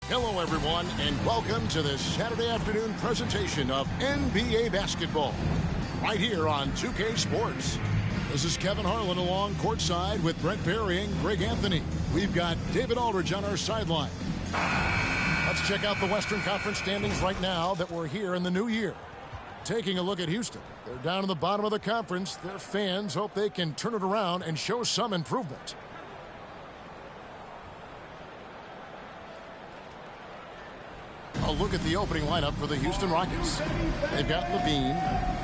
Hello, everyone, and welcome to this Saturday afternoon presentation of NBA basketball right here on 2K Sports. This is Kevin Harlan along courtside with Brent Barry and Greg Anthony. We've got David Aldridge on our sideline. Let's check out the Western Conference standings right now that we're here in the new year. Taking a look at Houston. They're down in the bottom of the conference. Their fans hope they can turn it around and show some improvement. A look at the opening lineup for the Houston Rockets. They've got Levine,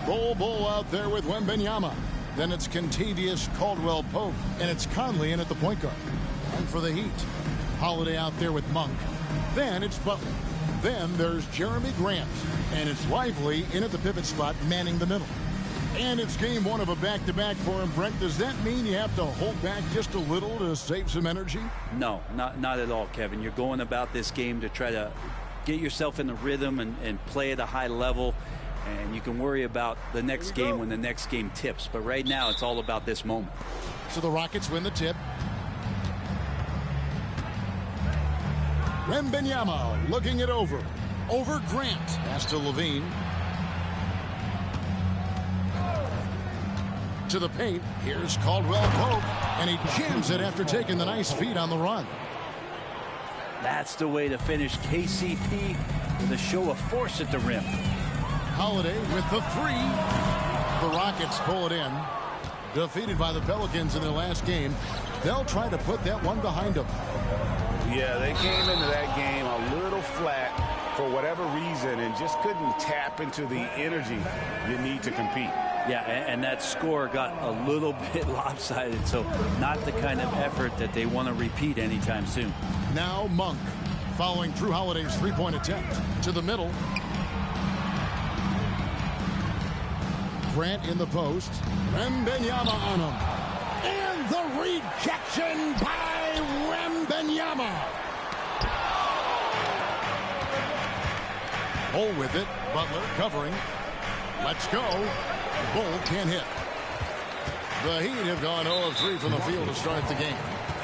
Bol out there with Wembanyama. Then it's Kentavious Caldwell-Pope, and it's Conley in at the point guard. And for the Heat, Holiday out there with Monk. Then it's Butler. Then there's Jeremy Grant, and it's Lively in at the pivot spot, manning the middle. And it's game one of a back-to-back for him, Brent. Does that mean you have to hold back just a little to save some energy? No, not at all, Kevin. You're going about this game to try to get yourself in the rhythm and play at a high level, and you can worry about the next game when the next game tips. But right now, it's all about this moment. So the Rockets win the tip. Wembanyama looking it over. Over Grant. Pass to Levine. To the paint. Here's Caldwell-Pope, and he jams it after taking the nice feed on the run. That's the way to finish KCP with a show of force at the rim. Holiday with the three. The Rockets pull it in. Defeated by the Pelicans in their last game. They'll try to put that one behind them. Yeah, they came into that game a little flat for whatever reason and just couldn't tap into the energy you need to compete. Yeah, and that score got a little bit lopsided, so not the kind of effort that they want to repeat anytime soon. Now Monk, following Drew Holiday's three-point attempt. To the middle. Grant in the post. Wembanyama on him. And the rejection by Wembanyama. Bull with it. Butler covering. Let's go. Bull can't hit. The Heat have gone 0 of 3 from the field to start the game.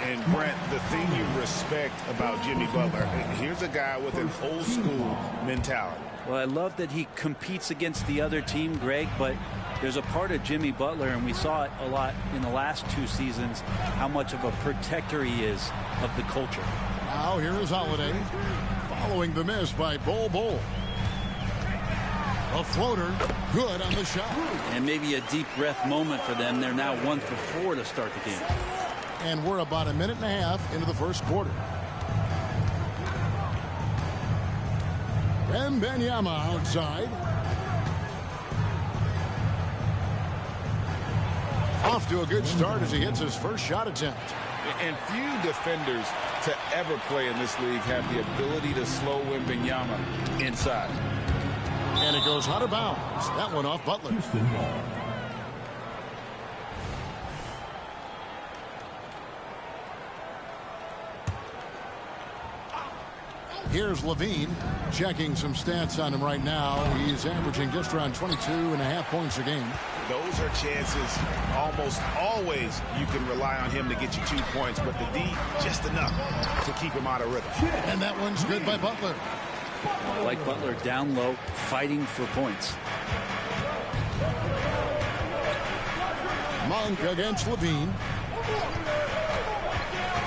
And Brent, the thing you respect about Jimmy Butler, here's a guy with an old school mentality. Well, I love that he competes against the other team, Greg, but there's a part of Jimmy Butler, and we saw it a lot in the last 2 seasons, how much of a protector he is of the culture. Now here is Holiday, following the miss by Bol. A floater, good on the shot. And maybe a deep breath moment for them. They're now 1 for 4 to start the game. And we're about a minute and a half into the first quarter. Wembanyama outside. Off to a good start as he hits his first shot attempt. And few defenders to ever play in this league have the ability to slow Wembanyama inside. And it goes out of bounds. That one off Butler. Here's Levine checking some stats on him right now. He's averaging just around 22.5 points a game. Those are chances almost always you can rely on him to get you 2 points, but the D just enough to keep him out of rhythm. And that one's good by Butler. I like Butler down low, fighting for points. Monk against Levine.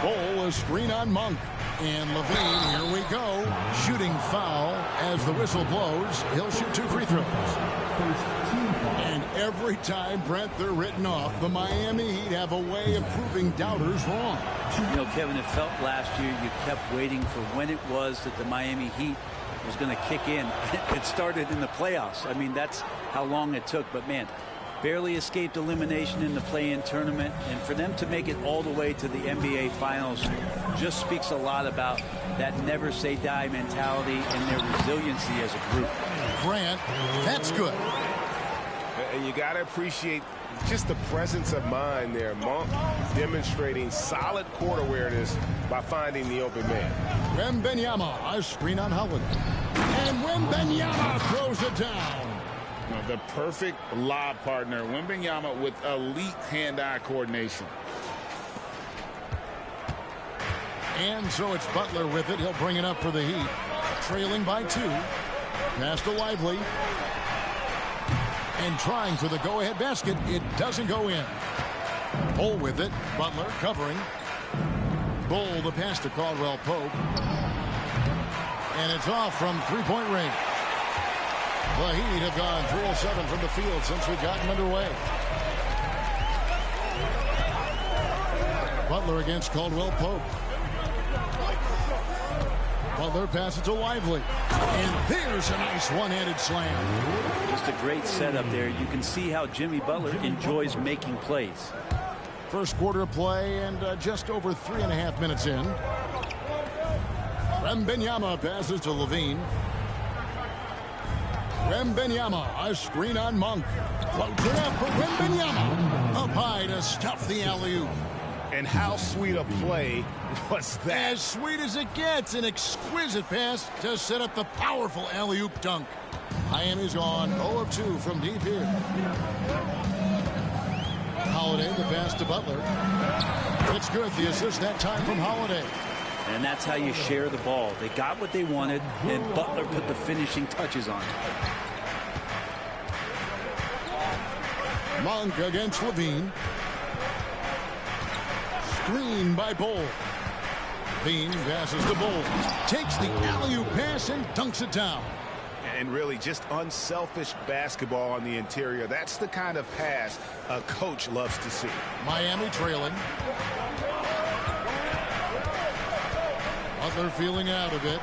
Bull, a screen on Monk. And Levine, here we go. Shooting foul as the whistle blows. He'll shoot 2 free throws. And every time, Brent, they're written off. The Miami Heat have a way of proving doubters wrong. You know, Kevin, it felt last year you kept waiting for when it was that the Miami Heat was going to kick in. It started in the playoffs. I mean, that's how long it took. But, man, barely escaped elimination in the play-in tournament. And for them to make it all the way to the NBA Finals just speaks a lot about that never-say-die mentality and their resiliency as a group. Grant, that's good. And you got to appreciate just the presence of mind there. Monk demonstrating solid court awareness by finding the open man. Wembanyama, a screen on Holiday. And Wembanyama throws it down. The perfect lob partner. Wembanyama with elite hand-eye coordination. And so it's Butler with it. He'll bring it up for the Heat. Trailing by 2. Pass to Lively. And trying for the go-ahead basket. It doesn't go in. Bull with it. Butler covering. Bull the pass to Caldwell Pope. And it's off from three-point range. The Heat have gone 3 of 7 from the field since we've gotten underway. Butler against Caldwell Pope. Butler passes to Lively. And there's a nice one-handed slam. Just a great setup there. You can see how Jimmy Butler enjoys making plays. First quarter of play and just over 3.5 minutes in. Wembanyama passes to Levine. Wembanyama, a screen on Monk. Floats it up for Wembanyama. Up high to stuff the alley-oop. And how sweet a play was that? As sweet as it gets, an exquisite pass to set up the powerful alley-oop dunk. Miami's gone 0 of 2 from deep here. Holiday, the pass to Butler. It's good, the assist that time from Holiday. And that's how you share the ball. They got what they wanted, and Butler put the finishing touches on it. Monk against Levine. Screen by Bull. Levine passes to Bull. Takes the alley-oop pass and dunks it down. And really just unselfish basketball on the interior. That's the kind of pass a coach loves to see. Miami trailing. Butler feeling out of it.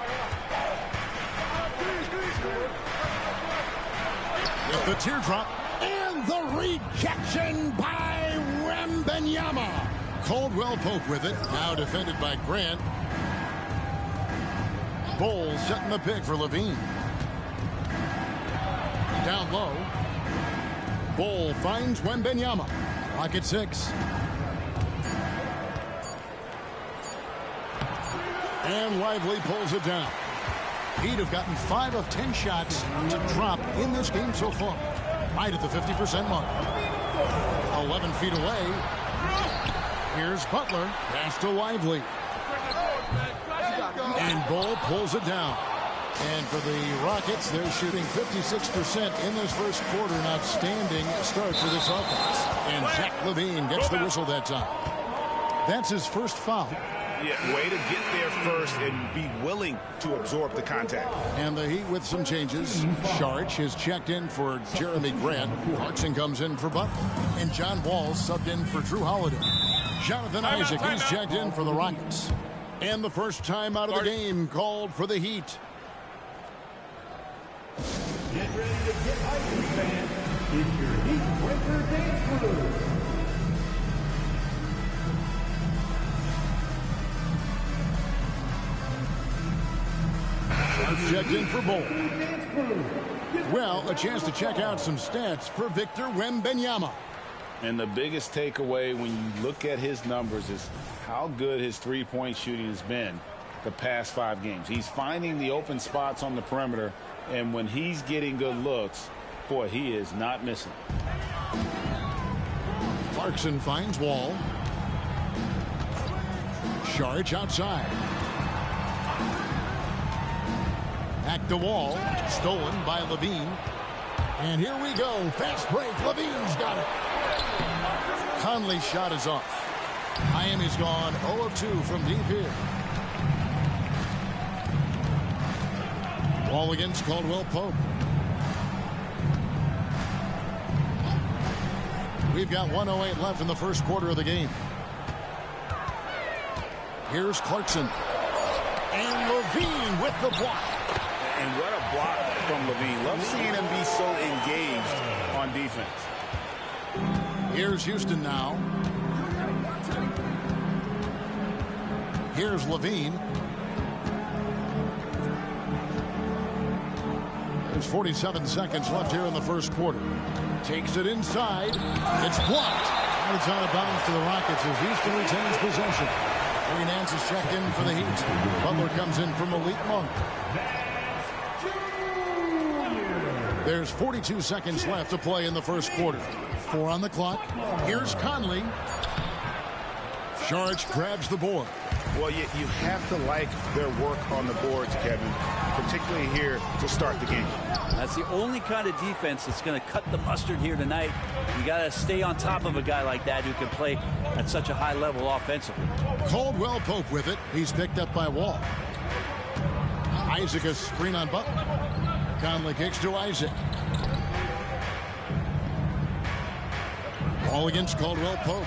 With the teardrop. And the rejection by Wembanyama. Caldwell Pope with it. Now defended by Grant. Bull setting the pick for Levine. Down low. Bull finds Wembanyama. Clock at 6. And Lively pulls it down. Heat have gotten 5 of 10 shots to drop in this game so far. Right at the 50% mark. 11 feet away. Here's Butler. Pass to Lively. And Bull pulls it down. And for the Rockets, they're shooting 56% in this first quarter. An outstanding start for this offense. And Zach LaVine gets the whistle that time. That's his first foul. Yeah, way to get there first and be willing to absorb the contact. And the Heat with some changes. Sharch has checked in for Jeremy Grant. Clarkson comes in for Butler. And John Wall subbed in for Drew Holiday. Jonathan Isaac is checked in for the Rockets. And the first time out of the game called for the Heat. Get ready to get hyped, fans. It's your Heat Breaker Dance Crew. Checked in for Bull. Well, a chance to check out some stats for Victor Wembanyama. And the biggest takeaway when you look at his numbers is how good his three-point shooting has been the past 5 games. He's finding the open spots on the perimeter, and when he's getting good looks, boy, he is not missing. Clarkson finds Wall. Sharch outside. Back to Wall. Stolen by Levine. And here we go. Fast break. Levine's got it. Conley's shot is off. Miami's gone 0 of 2 from deep here. Wall against Caldwell Pope. We've got 1:08 left in the first quarter of the game. Here's Clarkson. And Levine with the block. And what a block from Levine. Love seeing him be so engaged on defense. Here's Houston now. Here's Levine. There's 47 seconds left here in the first quarter. Takes it inside. It's blocked. And it's out of bounds to the Rockets as Houston retains possession. Larry Nance is checked in for the Heat. Butler comes in from Malik Monk. There's 42 seconds left to play in the first quarter. 4 on the clock. Here's Conley. Sharch grabs the board. Well, you have to like their work on the boards, Kevin, particularly here to start the game. That's the only kind of defense that's going to cut the mustard here tonight. You got to stay on top of a guy like that who can play at such a high level offensively. Caldwell Pope with it. He's picked up by Wall. Isaac a screen on Butler. Conley kicks to Isaac. Ball against Caldwell Pope.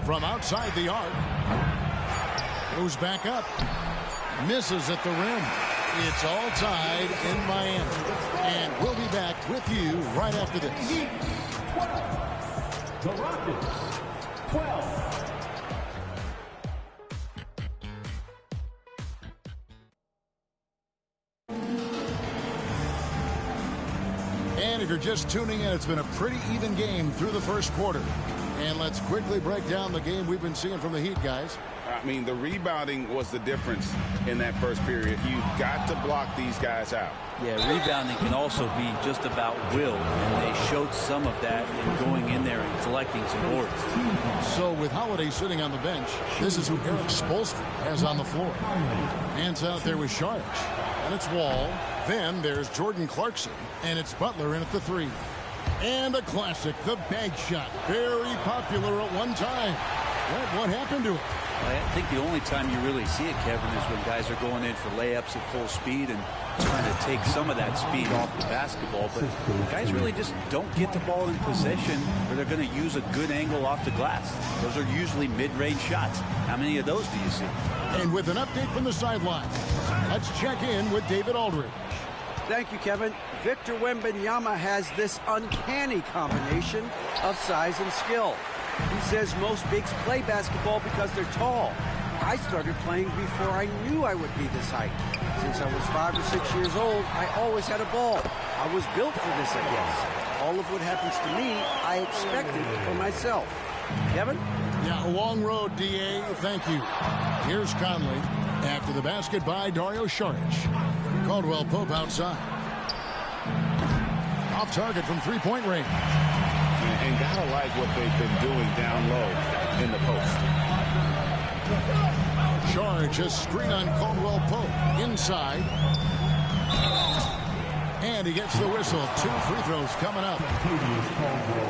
From outside the arc. Goes back up. Misses at the rim. It's all tied in Miami. And we'll be back with you right after this. The Rockets, 12. And if you're just tuning in, it's been a pretty even game through the first quarter. And let's quickly break down the game we've been seeing from the Heat, guys. I mean, the rebounding was the difference in that first period. You've got to block these guys out. Yeah, rebounding can also be just about will, and they showed some of that in going in there and collecting some boards. So with Holiday sitting on the bench, this is who Eric Spoelstra has on the floor. Hands out there with Sharge. And it's Wall. Then there's Jordan Clarkson. And it's Butler in at the 3. And a classic, the bank shot. Very popular at one time. What happened to it? I think the only time you really see it, Kevin, is when guys are going in for layups at full speed and trying to take some of that speed off the basketball. But guys really just don't get the ball in possession or they're going to use a good angle off the glass. Those are usually mid-range shots. How many of those do you see? And with an update from the sideline, let's check in with David Aldridge. Thank you, Kevin. Victor Wembanyama has this uncanny combination of size and skill. He says most bigs play basketball because they're tall. I started playing before I knew I would be this height. Since I was 5 or 6 years old, I always had a ball. I was built for this, I guess. All of what happens to me, I expected for myself. Kevin? Yeah, a long road, D.A. Thank you. Here's Conley. After the basket by Dario Saric. Caldwell Pope outside. Off target from three-point range. And gotta like what they've been doing down low in the post. Saric, a screen on Caldwell Pope. Inside. And he gets the whistle. 2 free throws coming up.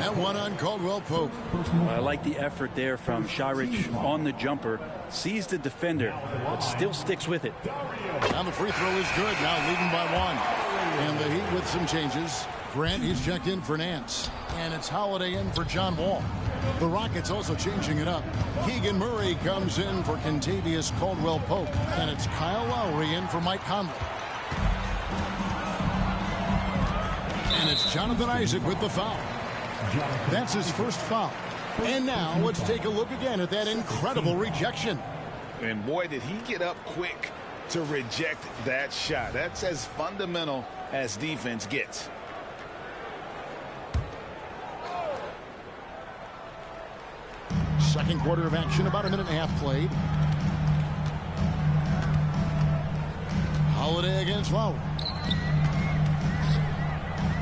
And one on Caldwell Pope. Well, I like the effort there from Saric on the jumper. Sees the defender, but still sticks with it. Now the free throw is good. Now leading by 1. And the Heat with some changes. Grant, he's checked in for Nance. And it's Holiday in for John Wall. The Rockets also changing it up. Keegan Murray comes in for Kentavious Caldwell Pope. And it's Kyle Lowry in for Mike Conley. And it's Jonathan Isaac with the foul. That's his first foul. And now let's take a look again at that incredible rejection. And boy, did he get up quick to reject that shot. That's as fundamental as defense gets. Second quarter of action, about a minute and a half played. Holiday against Lowry.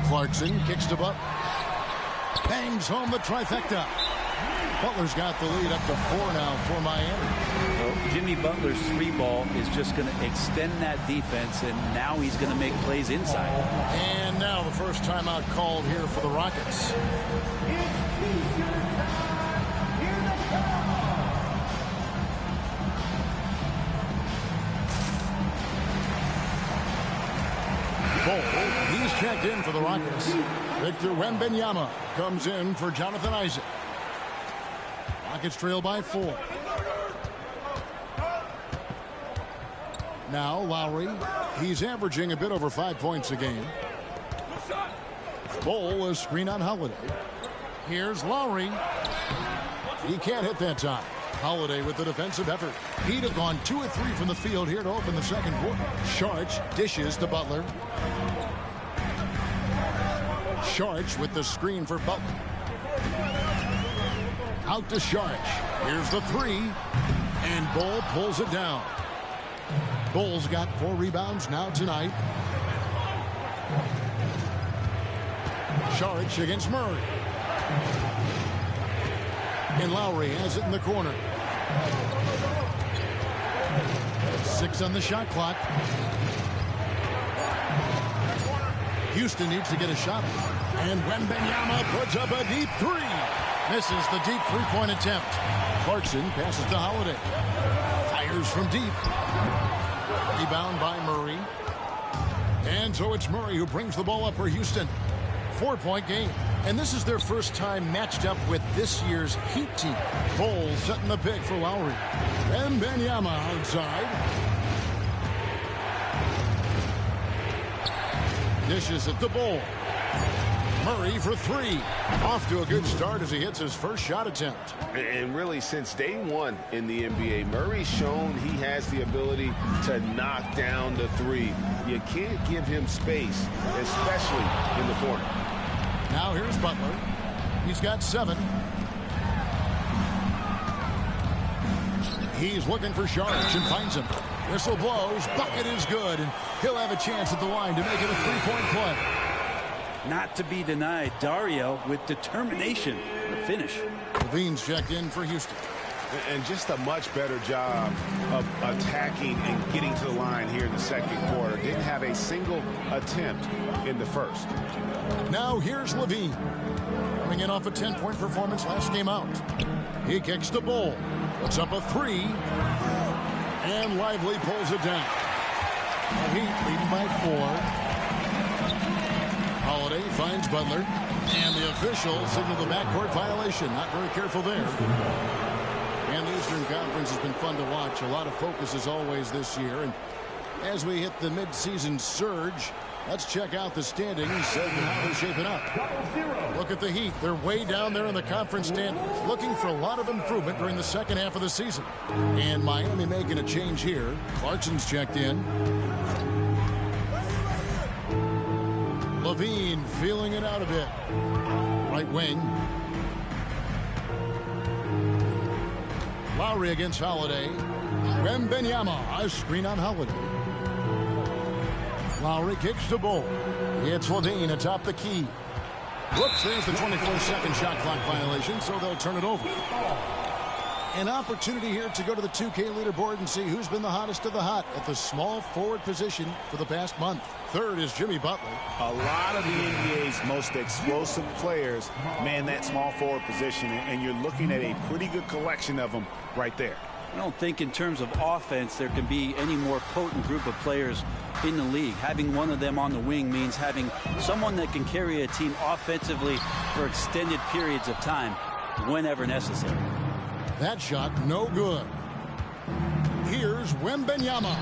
Clarkson kicks to Butler. Bangs home the trifecta. Butler's got the lead up to 4 now for Miami. Well, Jimmy Butler's 3-ball is just going to extend that defense, and now he's going to make plays inside. And now the first timeout called here for the Rockets. He's checked in for the Rockets. Victor Wembanyama comes in for Jonathan Isaac. Rockets trail by 4. Now Lowry. He's averaging a bit over 5 points a game. Bol, a screen on Holiday. Here's Lowry. He can't hit that time. Holiday with the defensive effort. He'd have gone 2 of 3 from the field here to open the second quarter. Saric dishes to Butler. Saric with the screen for Butler. Out to Saric. Here's the 3. And Bol pulls it down. Bol's got 4 rebounds now tonight. Saric against Murray. And Lowry has it in the corner. seconds on the shot clock. Houston needs to get a shot. And Wembanyama puts up a deep three. Misses the deep three-point attempt. Clarkson passes to Holiday. Fires from deep. Rebound by Murray. And so it's Murray who brings the ball up for Houston. 4-point game. And this is their first time matched up with this year's Heat team. Bol setting the pick for Lowry. Wembanyama outside. Dishes at the Bol. Murray for three. Off to a good start as he hits his first shot attempt. And really, since day one in the NBA, Murray's shown he has the ability to knock down the three. You can't give him space, especially in the corner. Now here's Butler. He's got 7. He's looking for Sharge and finds him. Whistle blows. Bucket is good. And he'll have a chance at the line to make it a 3-point play. Not to be denied, Dario with determination to finish. Levine's checked in for Houston. And just a much better job of attacking and getting to the line here in the second quarter. Didn't have a single attempt in the first. Now here's Levine. Coming in off a 10-point performance last game out. He kicks the Bol. Puts up a 3. And Lively pulls it down. The Heat leading by 4. Holiday finds Butler. And the official signaled the backcourt violation. Not very careful there. And the Eastern Conference has been fun to watch. A lot of focus as always this year. And as we hit the midseason surge, let's check out the standings and how they're shaping up. Look at the Heat. They're way down there in the conference standings, looking for a lot of improvement during the second half of the season. And Miami making a change here. Clarkson's checked in. Levine feeling it out a bit. Right wing. Lowry against Holiday. Wembanyama, a screen on Holiday. Lowry kicks the Bol. It's Levine atop the key. Whoops, there's the 24-second shot clock violation, so they'll turn it over. An opportunity here to go to the 2K leaderboard and see who's been the hottest of the hot at the small forward position for the past month. Third is Jimmy Butler. A lot of the NBA's most explosive players man that small forward position, and you're looking at a pretty good collection of them right there. I don't think in terms of offense there can be any more potent group of players in the league. Having one of them on the wing means having someone that can carry a team offensively for extended periods of time whenever necessary. That shot no good. Here's Wembanyama.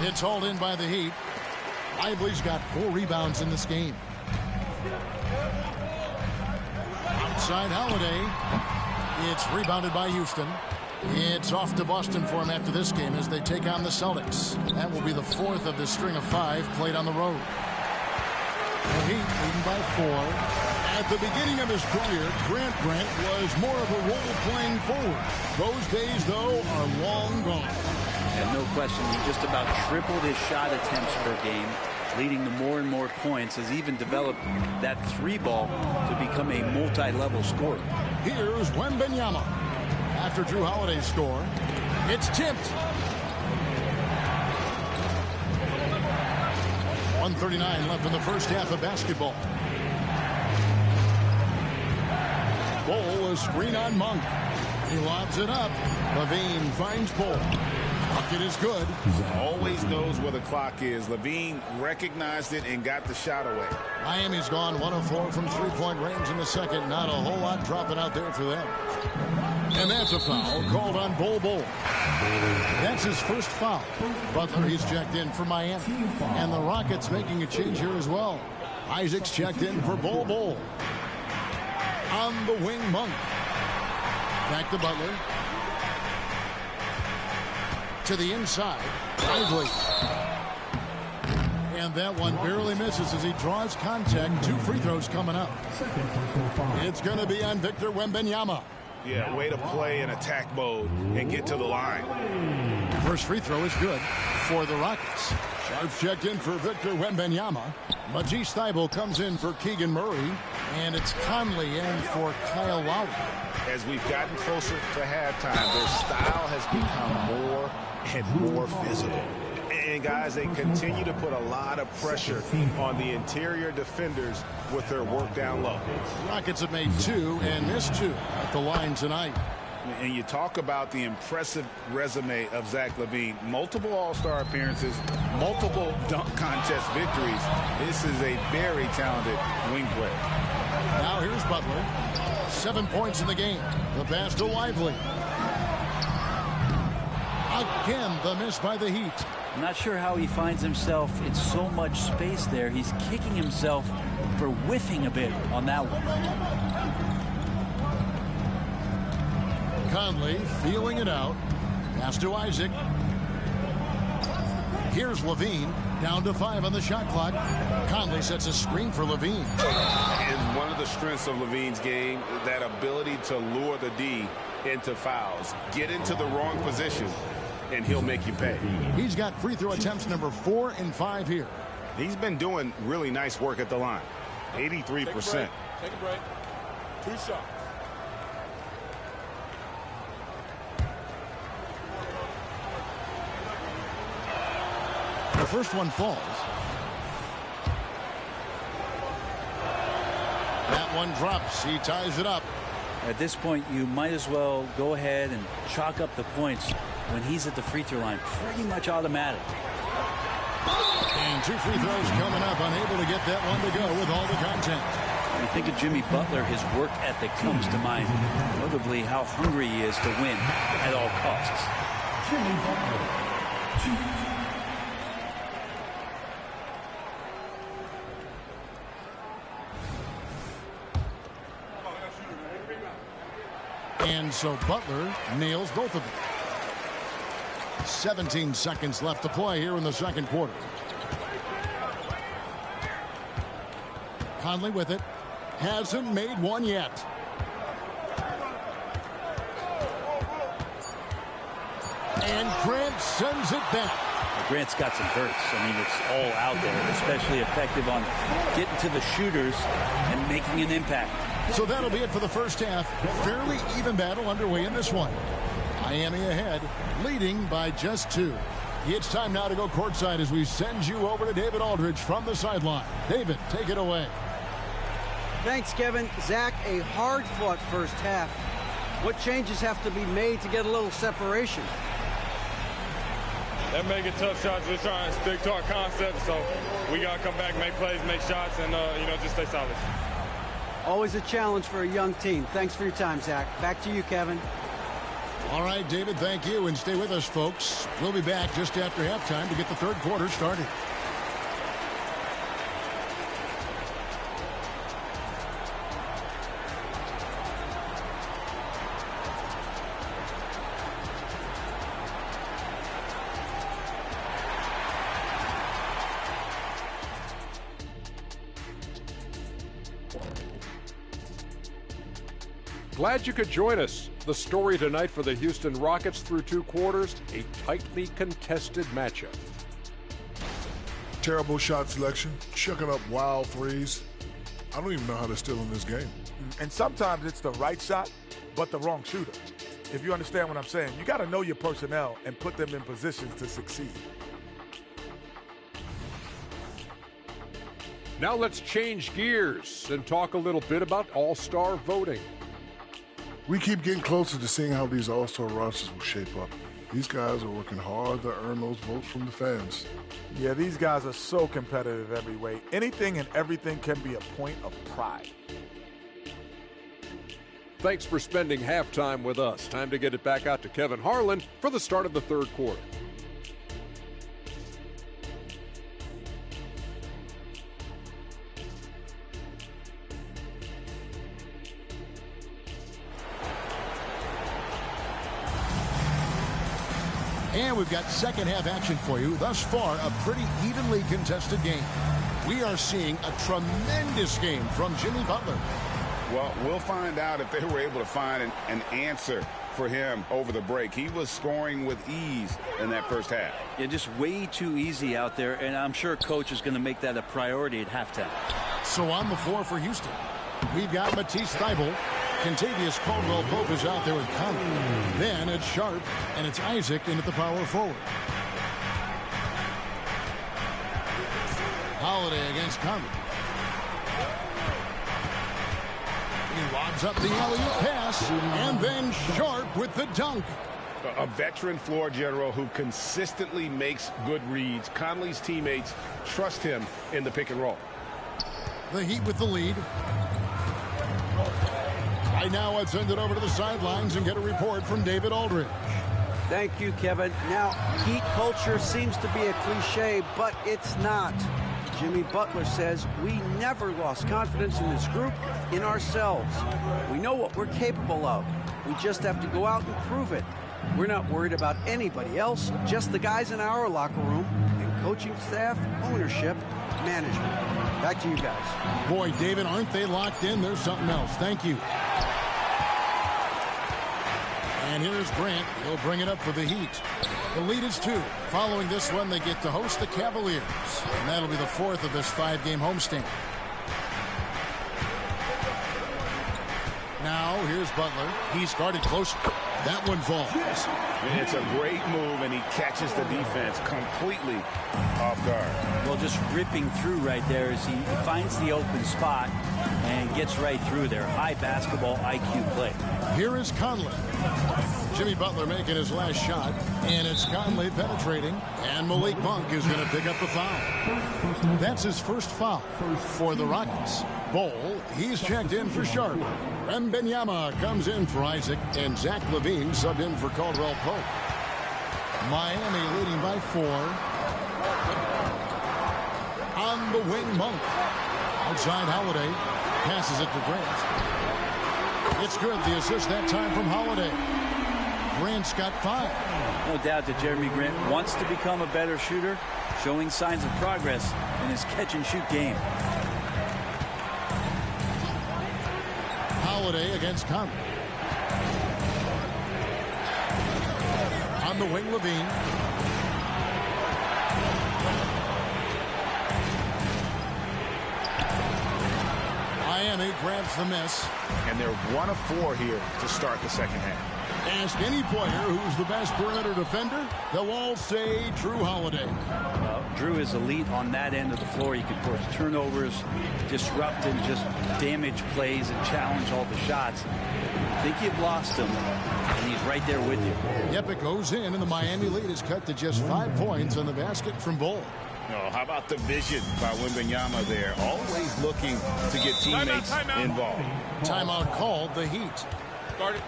It's hauled in by the Heat. Lively's got 4 rebounds in this game. Outside Holiday. It's rebounded by Houston. It's off to Boston for him after this game as they take on the Celtics. That will be the 4th of the string of 5 played on the road. The Heat leading by 4. At the beginning of his career, Grant was more of a role-playing forward. Those days, though, are long gone. And no question, he just about tripled his shot attempts per game, leading to more and more points, has even developed that 3-ball to become a multi-level scorer. Here's Wembanyama. After Drew Holiday's score, it's tipped. 1:39 left in the first half of basketball. Bol, a screen on Monk. He lobs it up. Levine finds Bol. Bucket is good. Always knows where the clock is. Levine recognized it and got the shot away. Miami's gone 1 of 4 from 3-point range in the second. Not a whole lot dropping out there for them. And that's a foul called on Bol. That's his first foul. Butler, he's checked in for Miami. And the Rockets making a change here as well. Isaac's checked in for Bol. On the wing, Monk. Back to Butler. To the inside. Lively. And that one barely misses as he draws contact. 2 free throws coming up. It's going to be on Victor Wembanyama. Yeah, way to play in attack mode and get to the line. First free throw is good for the Rockets. Sharps checked in for Victor Wembanyama. Matisse Thybulle comes in for Keegan Murray. And it's Conley in for Kyle Lowry. As we've gotten closer to halftime, their style has become more and more physical. And, guys, they continue to put a lot of pressure on the interior defenders with their work down low. Rockets have made 2 and missed 2 at the line tonight. And you talk about the impressive resume of Zach LaVine. Multiple All-Star appearances, multiple dunk contest victories. This is a very talented wing player. Now here's Butler. 7 points in the game. The pass to Lively. Again, the miss by the Heat. I'm not sure how he finds himself in so much space there. He's kicking himself for whiffing a bit on that one. Conley feeling it out. Pass to Isaac. Here's Levine. Down to 5 on the shot clock. Conley sets a screen for Levine. And one of the strengths of Levine's game, that ability to lure the D into fouls. Get into the wrong position, and he'll make you pay. He's got free throw attempts number 4 and 5 here. He's been doing really nice work at the line. 83%. Take a break. 2 shots. The first one falls. That one drops. He ties it up. At this point, you might as well go ahead and chalk up the points when he's at the free throw line. Pretty much automatic. And 2 free throws coming up. Unable to get that one to go with all the content. When you think of Jimmy Butler, his work ethic comes to mind. Notably, how hungry he is to win at all costs. Jimmy Butler. And so Butler nails both of them. 17 seconds left to play here in the second quarter. Conley with it. Hasn't made one yet. And Grant sends it back. Grant's got some verts. I mean, it's all out there, especially effective on getting to the shooters and making an impact. So that'll be it for the first half. Fairly even battle underway in this one. Miami ahead, leading by just 2. It's time now to go courtside as we send you over to David Aldridge from the sideline. David, take it away. Thanks, Kevin. Zach, a hard-fought first half. What changes have to be made to get a little separation? They're making tough shots. We're trying to stick to our concept, so we got to come back, make plays, make shots, and, just stay solid. Always a challenge for a young team. Thanks for your time, Zach. Back to you, Kevin. All right, David, thank you. And stay with us, folks. We'll be back just after halftime to get the third quarter started. Glad you could join us. The story tonight for the Houston Rockets through 2 quarters, a tightly contested matchup. Terrible shot selection, chucking up wild threes. I don't even know how they're still in this game. And sometimes it's the right shot, but the wrong shooter. If you understand what I'm saying, you got to know your personnel and put them in positions to succeed. Now let's change gears and talk a little bit about all-star voting. We keep getting closer to seeing how these all-star rosters will shape up. These guys are working hard to earn those votes from the fans. Yeah, these guys are so competitive every way. Anything and everything can be a point of pride. Thanks for spending halftime with us. Time to get it back out to Kevin Harlan for the start of the third quarter. And we've got second half action for you. Thus far, a pretty evenly contested game. We are seeing a tremendous game from Jimmy Butler. Well, we'll find out if they were able to find an answer for him over the break. He was scoring with ease in that first half. Yeah, just way too easy out there, and I'm sure Coach is going to make that a priority at halftime. So on the floor for Houston, we've got Matisse Thybulle. Contavious Caldwell-Pope is out there with Conley. Then it's Sharp, and it's Isaac in at the power forward. Holiday against Conley. He lobs up the alley-oop pass, and then Sharp with the dunk. A veteran floor general who consistently makes good reads. Conley's teammates trust him in the pick and roll. The Heat with the lead. Right now, let's send it over to the sidelines and get a report from David Aldridge. Thank you, Kevin. Now, Heat culture seems to be a cliche, but it's not. Jimmy Butler says we never lost confidence in this group, in ourselves. We know what we're capable of. We just have to go out and prove it. We're not worried about anybody else, just the guys in our locker room, and coaching staff, ownership, management. Back to you guys. Boy, David, aren't they locked in? There's something else. Thank you. And here's Grant. He'll bring it up for the Heat. The lead is 2. Following this one, they get to host the Cavaliers. And that'll be the 4th of this 5-game homestand. Now, here's Butler. He's guarded close. That one falls. And it's a great move, and he catches the defense completely off guard. Well, just ripping through right there as he finds the open spot and gets right through there. High basketball IQ play. Here is Conley. Jimmy Butler making his last shot, and it's Conley penetrating, and Malik Monk is going to pick up the foul. That's his first foul for the Rockets. Bowl, he's checked in for Sharp. Wembanyama comes in for Isaac, and Zach LaVine subbed in for Caldwell-Pope. Miami leading by 4. On the wing, Monk. Outside Holiday, passes it to Grant. It's good, the assist that time from Holiday. Grant's got 5. No doubt that Jeremy Grant wants to become a better shooter, showing signs of progress in his catch-and-shoot game. Holiday against Conley. On the wing, Levine. Miami grabs the miss. And they're 1 of 4 here to start the second half. Ask any player who's the best perimeter defender, they'll all say Drew Holiday. Drew is elite on that end of the floor. He can force turnovers, disrupt and just damage plays and challenge all the shots. I think you've lost him, and he's right there with you. Yep, it goes in, and the Miami lead is cut to just 5 points on the basket from Bull. Oh, how about the vision by Wembanyama there? Always looking to get teammates involved. Timeout called, the Heat. Start it.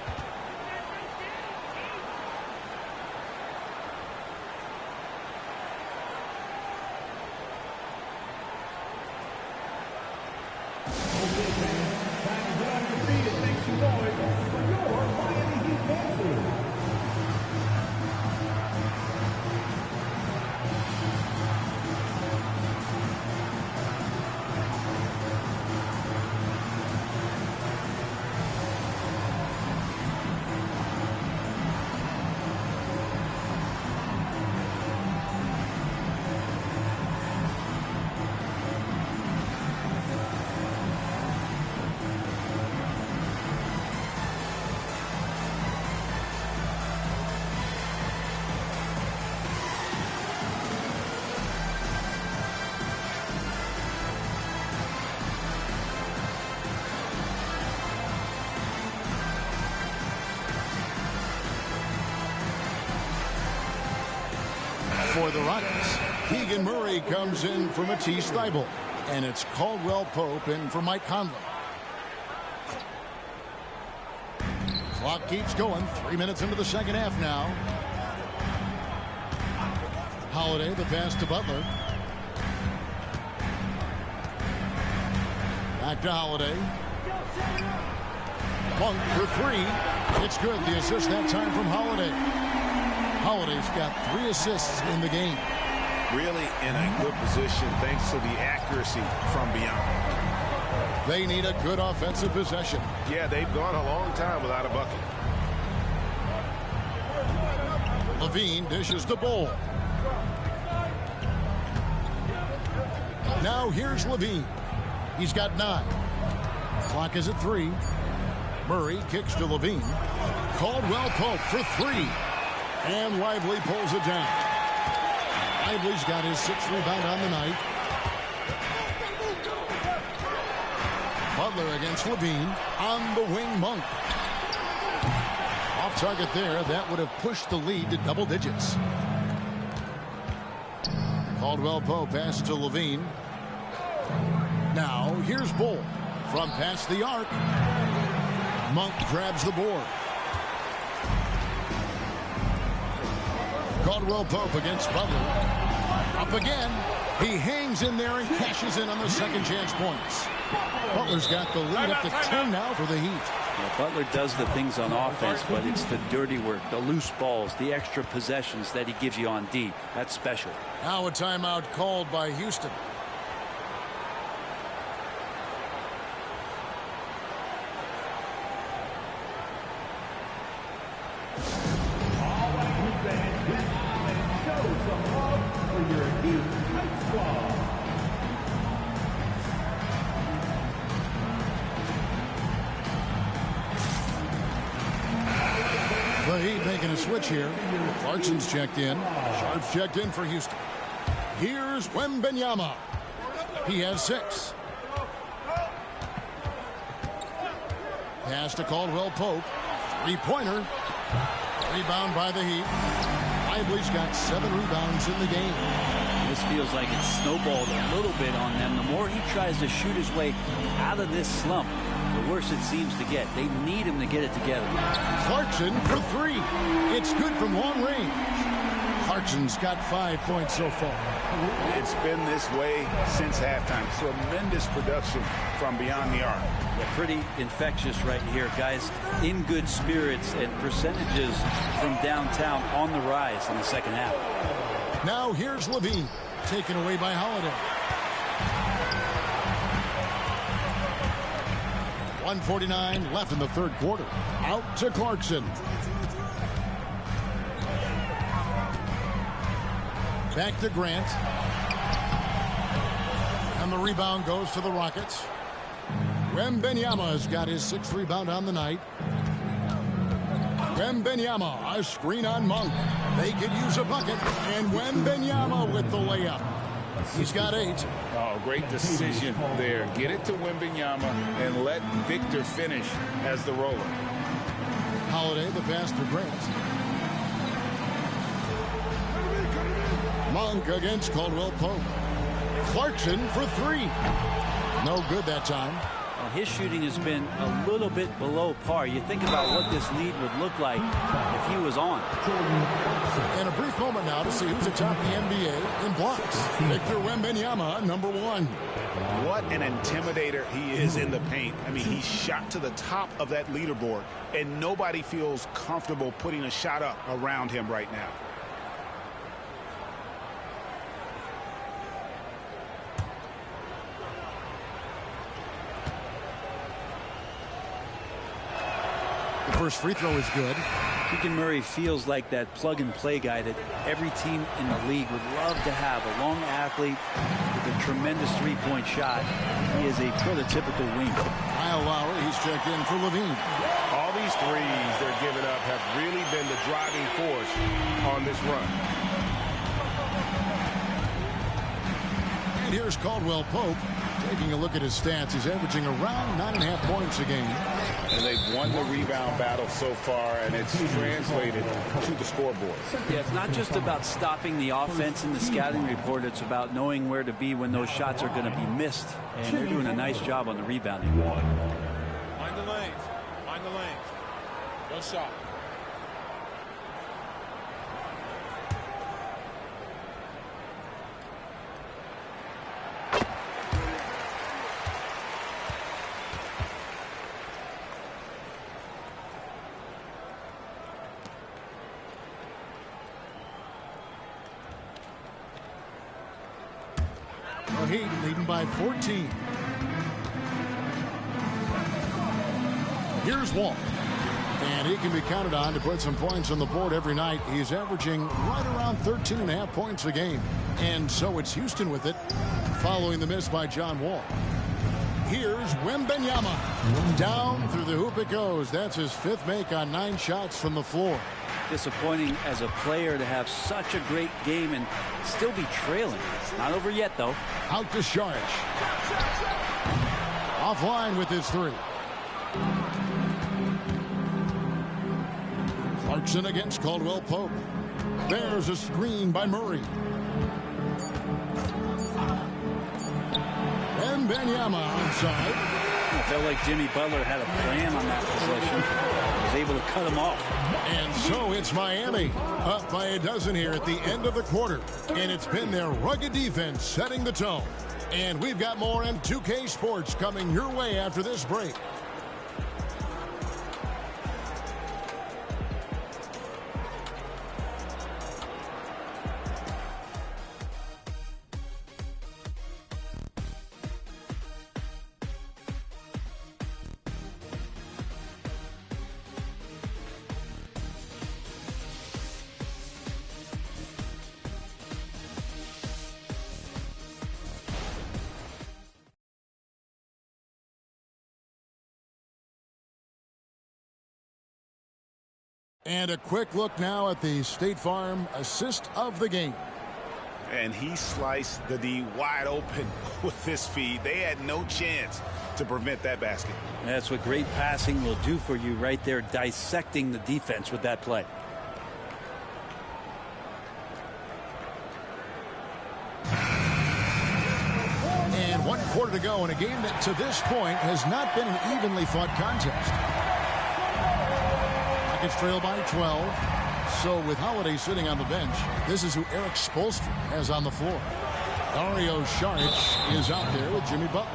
For the Rockets, Keegan Murray comes in for Matisse Thybulle, and it's Caldwell-Pope in for Mike Conley. Clock keeps going. 3 minutes into the second half now. Holiday, the pass to Butler. Back to Holiday. Monk for 3. It's good. The assist that time from Holiday. Holiday's got 3 assists in the game. Really in a good position thanks to the accuracy from beyond. They need a good offensive possession. Yeah, they've gone a long time without a bucket. Levine dishes the Bull. Now here's Levine. He's got 9. Clock is at 3. Murray kicks to Levine. Caldwell Pope for three. And Lively pulls it down. Lively's got his 6th rebound on the night. Butler against Levine. On the wing, Monk. Off target there. That would have pushed the lead to double digits. Caldwell Pope passes to Levine. Now, here's Bull. From past the arc. Monk grabs the board. Caldwell Pope against Butler. Up again. He hangs in there and cashes in on the second chance points. Butler's got the lead up to 10 now for the Heat. Yeah, Butler does the things on offense, but it's the dirty work, the loose balls, the extra possessions that he gives you on D. That's special. Now a timeout called by Houston. The Heat making a switch here. Clarkson's checked in. Sharp's checked in for Houston. Here's Wembanyama. He has 6. Pass to Caldwell Pope. 3-pointer. Rebound by the Heat. Lively's got 7 rebounds in the game. This feels like it's snowballed a little bit on them. The more he tries to shoot his way out of this slump, the worse it seems to get. They need him to get it together. Clarkson for 3. It's good from long range. Clarkson's got 5 points so far. It's been this way since halftime. Tremendous production from beyond the arc. Yeah, pretty infectious right here, guys. In good spirits and percentages from downtown on the rise in the second half. Now here's Levine, taken away by Holiday. 1:49 left in the third quarter. Out to Clarkson. Back to Grant. And the rebound goes to the Rockets. Wembanyama's got his 6th rebound on the night. Wembanyama, a screen on Monk. They could use a bucket. And Wembanyama with the layup. He's got 8. Oh, great decision there. Get it to Wembanyama and let Victor finish as the roller. Holiday, the pass to Grant. Monk against Caldwell Pope. Clarkson for 3. No good that time. Well, his shooting has been a little bit below par. You think about what this lead would look like if he was on. And a brief moment now to see who's atop the NBA in blocks. Victor Wembanyama, number 1. What an intimidator he is in the paint. I mean, he's shot to the top of that leaderboard, and nobody feels comfortable putting a shot up around him right now. The first free throw is good. Keegan Murray feels like that plug-and-play guy that every team in the league would love to have. A long athlete with a tremendous three-point shot. He is a prototypical wing. Kyle Lowry, he's checked in for Levine. All these threes they're giving up have really been the driving force on this run. And here's Caldwell Pope. Taking a look at his stats, he's averaging around 9.5 points a game. And they've won the rebound battle so far, and it's translated to the scoreboard. Yeah, it's not just about stopping the offense in the scouting report. It's about knowing where to be when those shots are going to be missed. And they're doing a nice job on the rebounding. Mind the lanes. Mind the lanes. No shot. The Heat leading by 14. Here's Wall. And he can be counted on to put some points on the board every night. He's averaging right around 13.5 points a game. And so it's Houston with it, following the miss by John Wall. here's Wembanyama. Down through the hoop it goes. That's his 5th make on 9 shots from the floor. Disappointing as a player to have such a great game and still be trailing. Not over yet, though. Out to Saric. Offline with his 3. Clarkson against Caldwell Pope. There's a screen by Murray. And Wembanyama onside. I felt like Jimmy Butler had a plan on that possession. Was able to cut him off. And so it's Miami up by a dozen here at the end of the quarter. And it's been their rugged defense setting the tone. And we've got more M2K Sports coming your way after this break. And a quick look now at the State Farm assist of the game. And he sliced the D wide open with his feed. They had no chance to prevent that basket. That's what great passing will do for you right there, dissecting the defense with that play. And 1 quarter to go in a game that to this point has not been an evenly fought contest. Rockets trail by 12. So with Holiday sitting on the bench, this is who Eric Spoelstra has on the floor. Dario Saric is out there with Jimmy Butler.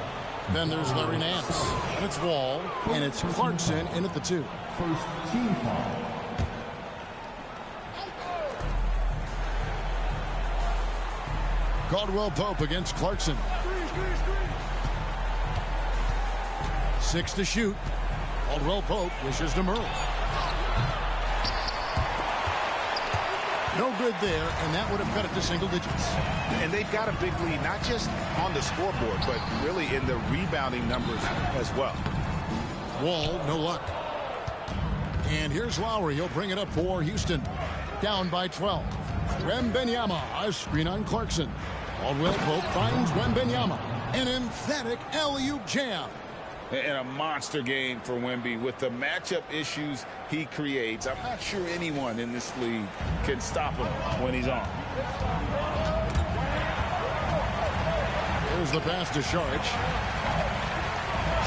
Then there's Larry Nance. And it's Wall. And it's Clarkson in at the 2. First team foul. Caldwell Pope against Clarkson. 6 to shoot. Caldwell Pope wishes to Murray. No good there, and that would have cut it to single digits. And they've got a big lead, not just on the scoreboard, but really in the rebounding numbers as well. Wall, no luck. And here's Lowry. He'll bring it up for Houston. Down by 12. Wembanyama, a screen on Clarkson. Caldwell Pope finds Wembanyama. An emphatic alley-oop jam. And a monster game for Wemby with the matchup issues he creates. I'm not sure anyone in this league can stop him when he's on. Here's the pass to Saric.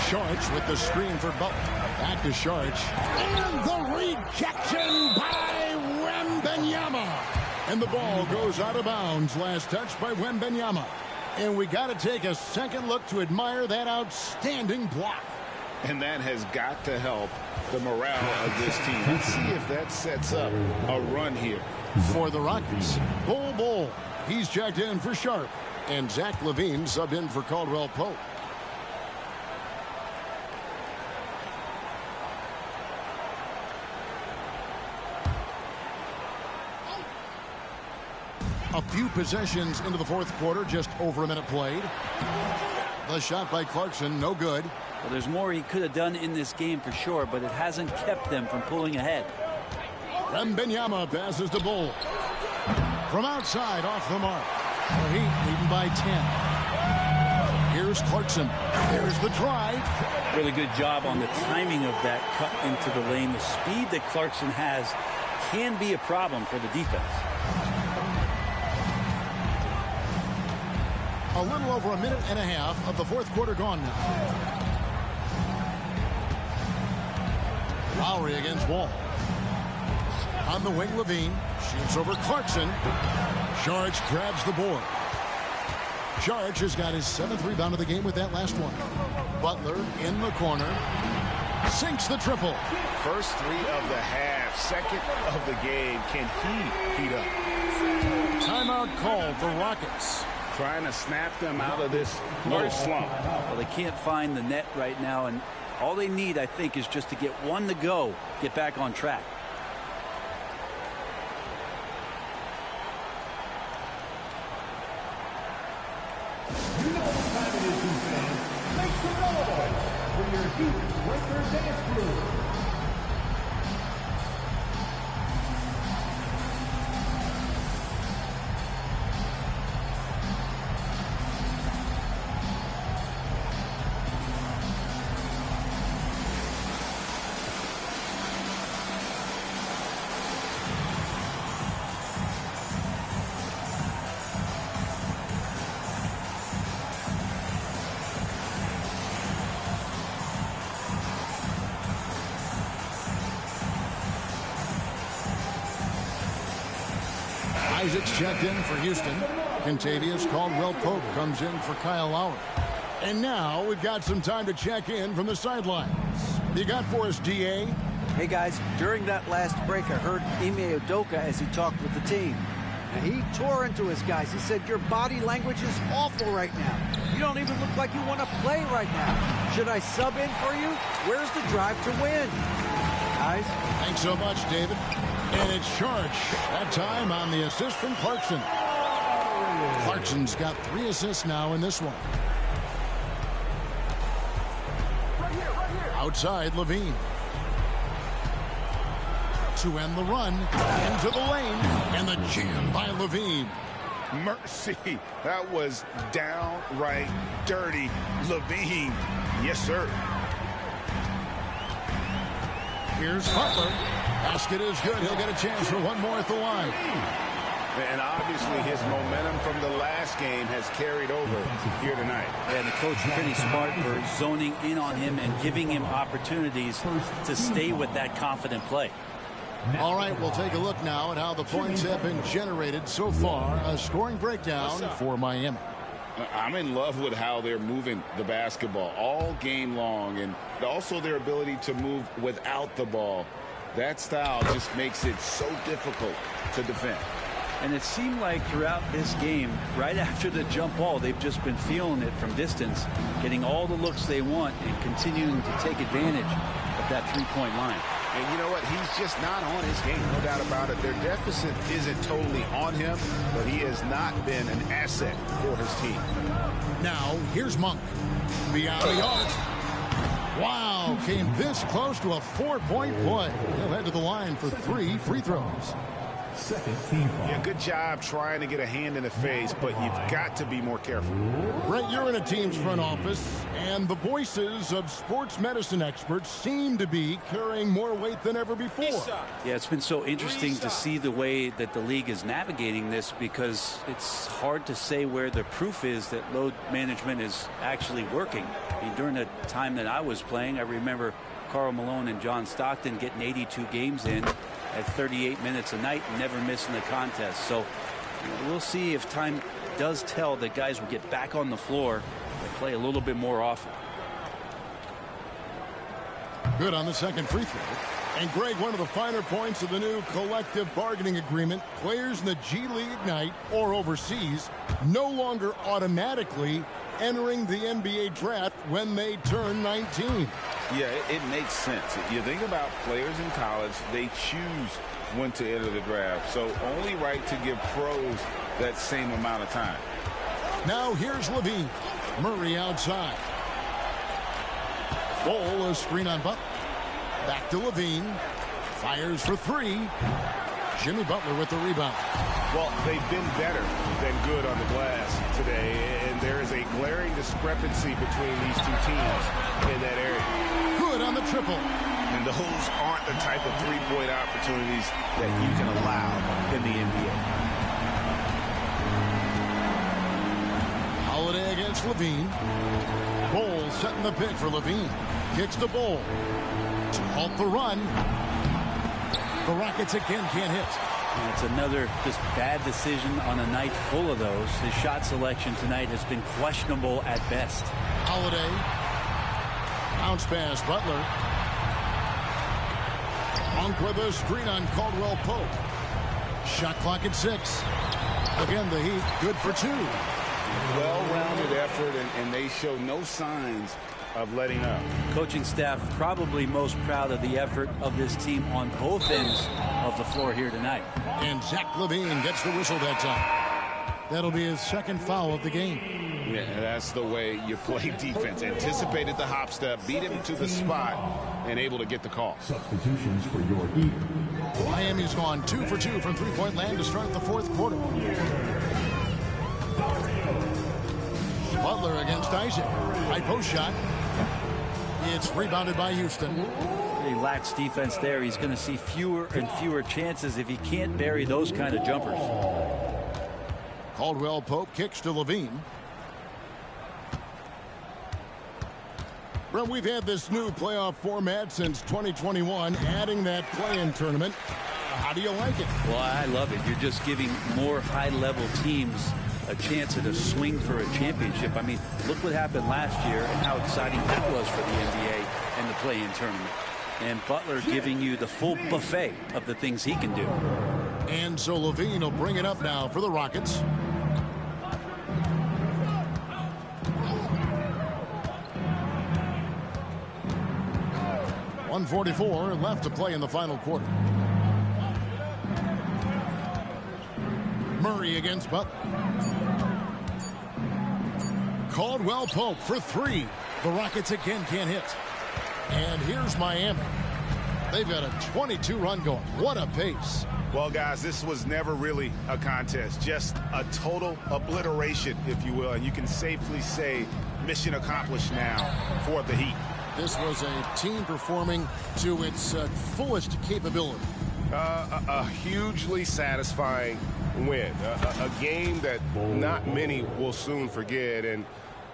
Saric with the screen for Butler. Back to Saric. And the rejection by Wembanyama. And the ball goes out of bounds. Last touch by Wembanyama. And we got to take a second look to admire that outstanding block. And that has got to help the morale of this team. Let's see if that sets up a run here. For the Rockets, Bull. He's checked in for Sharp. And Zach LaVine subbed in for Caldwell Pope. A few possessions into the 4th quarter, just over a minute played. The shot by Clarkson, no good. Well, there's more he could have done in this game for sure, but it hasn't kept them from pulling ahead. Wembanyama passes to Bull. From outside, off the mark. The Heat leading by 10. Here's Clarkson. There's the drive. Really good job on the timing of that cut into the lane. The speed that Clarkson has can be a problem for the defense. A little over a minute and a half of the 4th quarter gone now. Lowry against Wall. On the wing, LaVine shoots over Clarkson. Saric grabs the board. Saric has got his 7th rebound of the game with that last one. Butler in the corner. Sinks the triple. First 3 of the half, 2nd of the game. Can he heat up? Timeout call for Rockets. Trying to snap them out of this worst slump. Well, they can't find the net right now, and all they need, I think, is just to get one to go, get back on track. You know what time it is, fans. make some noise for your Heat Winter Dance Crew. Isaac's checked in for Houston. Contavious Caldwell-Pope comes in for Kyle Lowry. And now we've got some time to check in from the sidelines. You got for us, DA? Hey, guys, during that last break, I heard Ime Udoka as he talked with the team. Now, he tore into his guys. He said, your body language is awful right now. You don't even look like you want to play right now. Should I sub in for you? Where's the drive to win? Guys? Thanks so much, David. And it's Charge. That time on the assist from Clarkson. Clarkson's got 3 assists now in this one. Outside, Levine. To end the run, into the lane, and the jam by Levine. Mercy. That was downright dirty. Levine. Yes, sir. Here's Butler. Basket is good. He'll get a chance for one more at the line. And obviously his momentum from the last game has carried over here tonight. Yeah, the coach is pretty smart for zoning in on him and giving him opportunities to stay with that confident play. All right, we'll take a look now at how the points have been generated so far. A scoring breakdown for Miami. I'm in love with how they're moving the basketball all game long, and also their ability to move without the ball. That style just makes it so difficult to defend. And it seemed like throughout this game, right after the jump ball, they've just been feeling it from distance, getting all the looks they want and continuing to take advantage of that three-point line. And you know what? He's just not on his game, no doubt about it. Their deficit isn't totally on him, but he has not been an asset for his team. Now, here's Monk. Beyond the arc. Wow, came this close to a 4-point play. He'll head to the line for 3 free throws. Second team foul. Yeah, good job trying to get a hand in the face, but you've got to be more careful. Brett, you're in a team's front office, and the voices of sports medicine experts seem to be carrying more weight than ever before. Yeah, it's been so interesting to see the way that the league is navigating this, because it's hard to say where the proof is that load management is actually working. I mean, during the time that I was playing, I remember Karl Malone and John Stockton getting 82 games in at 38 minutes a night and never missing a contest. So we'll see if time does tell that guys will get back on the floor and play a little bit more often. Good on the second free throw. And Greg, one of the finer points of the new collective bargaining agreement, players in the G League Ignite or overseas no longer automatically entering the NBA draft when they turn 19. Yeah, it makes sense. You think about players in college, they choose when to enter the draft. So only right to give pros that same amount of time. Now here's Levine. Murray outside. Full a screen on Butler. Back to Levine. Fires for 3. Jimmy Butler with the rebound. Well, they've been better than good on the glass today, and there is a glaring discrepancy between these two teams in that area. Good on the triple. And those aren't the type of three-point opportunities that you can allow in the NBA. Holiday against Levine. Bol setting the pick for Levine. Kicks the Bol. To halt the run. The Rockets again can't hit. And it's another just bad decision on a night full of those. His shot selection tonight has been questionable at best. Holiday. Bounce pass, Butler. Monk with a screen on Caldwell-Pope. Shot clock at 6. Again, the Heat good for 2. Well-rounded effort, and they show no signs of letting up. Coaching staff probably most proud of the effort of this team on both ends of the floor here tonight. And Zach LaVine gets the whistle that time. That'll be his second foul of the game. Yeah, that's the way you play defense. Anticipated the hop step, beat him to the spot, and able to get the call. Substitutions for your Heat. Miami's gone 2 for 2 from three-point land to start the fourth quarter. Butler against Isaac. High post shot. It's rebounded by Houston. He lacks defense there. He's going to see fewer and fewer chances if he can't bury those kind of jumpers. Caldwell Pope kicks to Levine. Well, we've had this new playoff format since 2021, adding that play-in tournament. How do you like it? Well, I love it. You're just giving more high-level teams a chance at a swing for a championship. I mean, look what happened last year and how exciting that was for the NBA and the play-in tournament. And Butler giving you the full buffet of the things he can do. And so Levine will bring it up now for the Rockets. .144 left to play in the final quarter. Murray against Butler. Caldwell Pope for three. The Rockets again can't hit. And here's Miami. They've got a 22-run going. What a pace. Well, guys, this was never really a contest. Just a total obliteration, if you will. And you can safely say mission accomplished now for the Heat. This was a team performing to its fullest capability. A hugely satisfying win. A game that not many will soon forget. And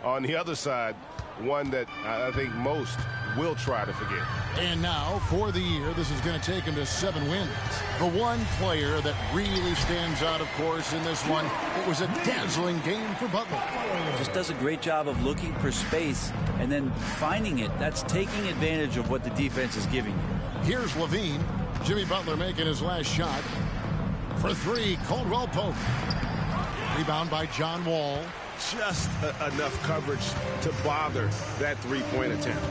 on the other side, one that I think most will try to forget. And now, for the year, this is going to take him to 7 wins. The one player that really stands out, of course, in this one, it was a dazzling game for Butler. Just does a great job of looking for space and then finding it. That's taking advantage of what the defense is giving you. Here's Levine. Jimmy Butler making his last shot. For three, Caldwell Pope. Rebound by John Wall. Just enough coverage to bother that three-point attempt.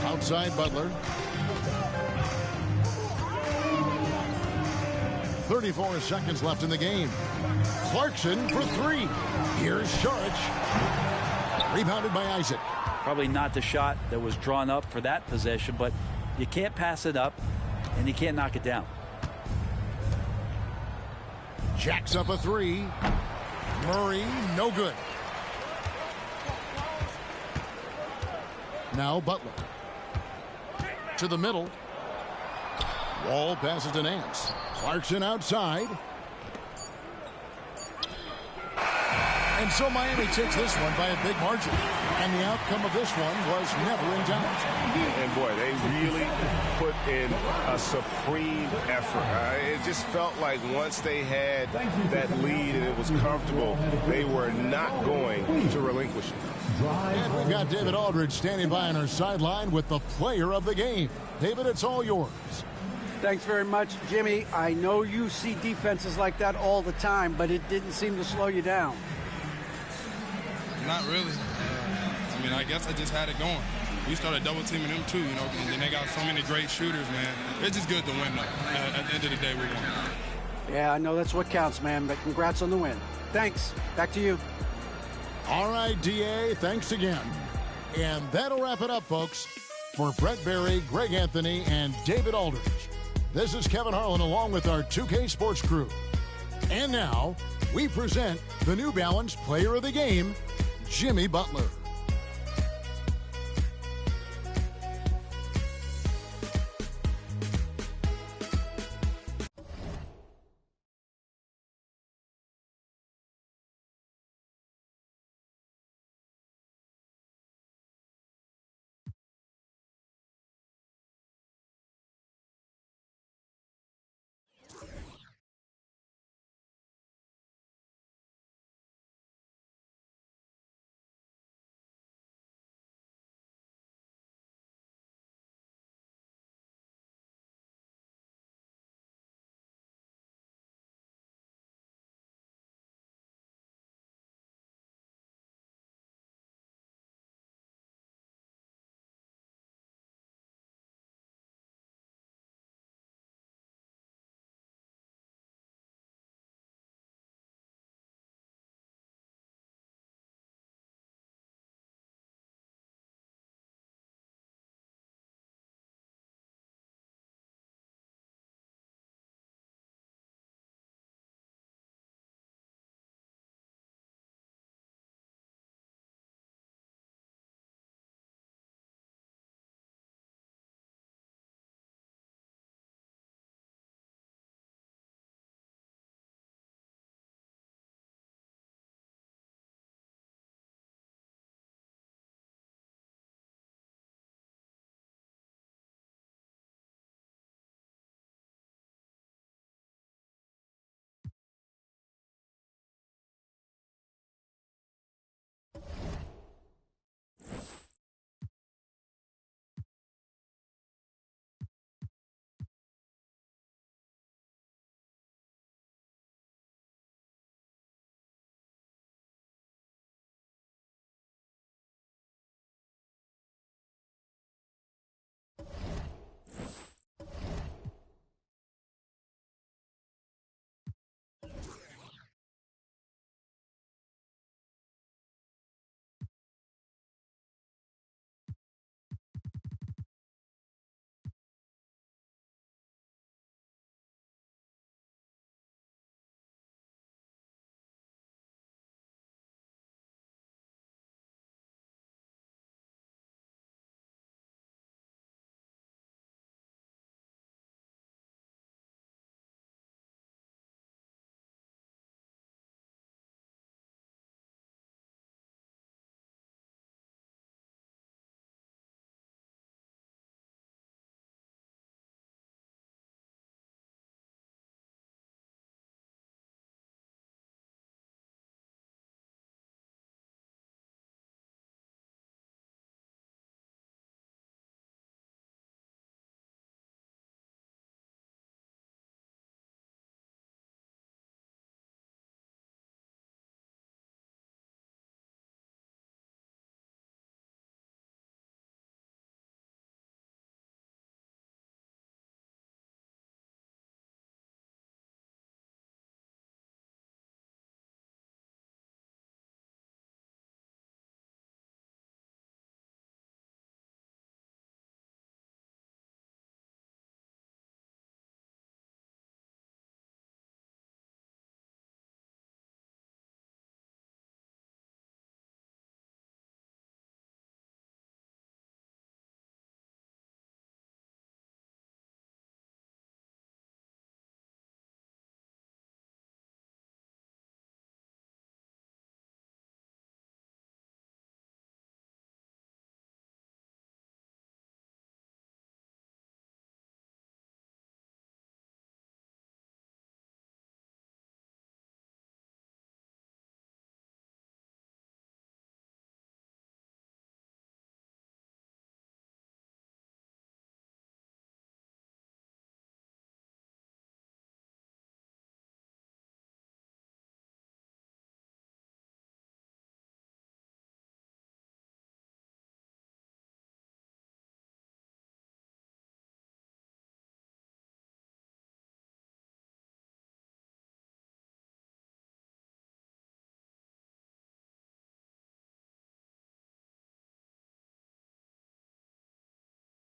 Outside Butler. 34 seconds left in the game. Clarkson for three. Here's Saric. Rebounded by Isaac. Probably not the shot that was drawn up for that possession, but you can't pass it up and you can't knock it down. Jacks up a three. Murray, no good. Now Butler. To the middle. Wall passes to Nance. Clarkson outside. And so Miami takes this one by a big margin. And the outcome of this one was never in doubt. And boy, they really put in a supreme effort. It just felt like once they had that lead and it was comfortable, they were not going to relinquish it. And we've got David Aldridge standing by on our sideline with the player of the game. David, it's all yours. Thanks very much, Jimmy. I know you see defenses like that all the time, but it didn't seem to slow you down. Not really. I mean, I guess I just had it going. We started double teaming them too, you know, and then they got so many great shooters, man. It's just good to win, though. At the end of the day, we won. Yeah, I know that's what counts, man, but congrats on the win. Thanks. Back to you. All right, DA, thanks again. And that'll wrap it up, folks. For Brett Berry, Greg Anthony, and David Aldridge, this is Kevin Harlan along with our 2K Sports crew. And now, we present the New Balance Player of the Game, Jimmy Butler.